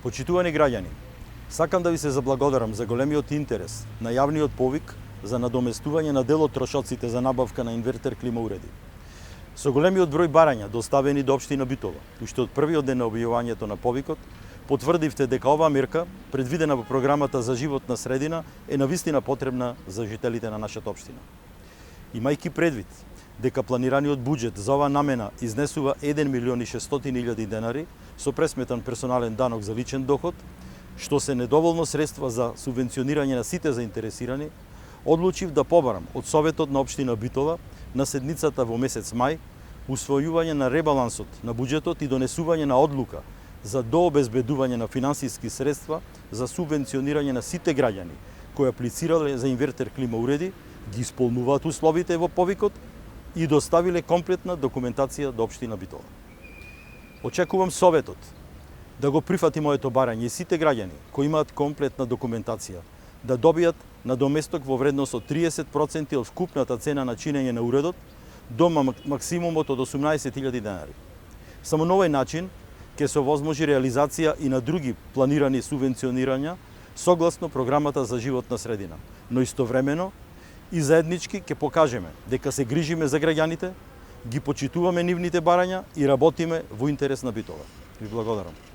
Почитувани граѓани, сакам да ви се заблагодарам за големиот интерес на јавниот повик за надоместување на дел од трошоците за набавка на инвертер клима уреди. Со големиот број барања доставени до општина Битола, уште од првиот ден на објавувањето на повикот, потврдивте дека оваа мерка, предвидена во програмата за животна средина, е навистина потребна за жителите на нашата општина. Имајќи предвид дека планираниот буџет за оваа намена изнесува 1.600.000 денари со пресметан персонален данок за личен доход, што се недоволно средства за субвенционирање на сите заинтересирани, одлучив да побарам од Советот на општина Битола на седницата во месец мај усвојување на ребалансот на буџетот и донесување на одлука за дообезбедување на финансиски средства за субвенционирање на сите граѓани кои аплицирале за инвертер клима уреди, ги исполнуваат условите во повикот и доставиле комплетна документација до општина Битола. Очекувам Советот да го прифати моето барање и сите граѓани кои имаат комплетна документација да добијат надоместок во вредност од 30% од вкупната цена на чинење на уредот до максимумот од 18.000 денари. Само на овој начин ќе се овозможи реализација и на други планирани субвенционирања согласно програмата за животна средина, но истовремено и заеднички ќе покажеме дека се грижиме за граѓаните, ги почитуваме нивните барања и работиме во интерес на Битола. Ви благодарам.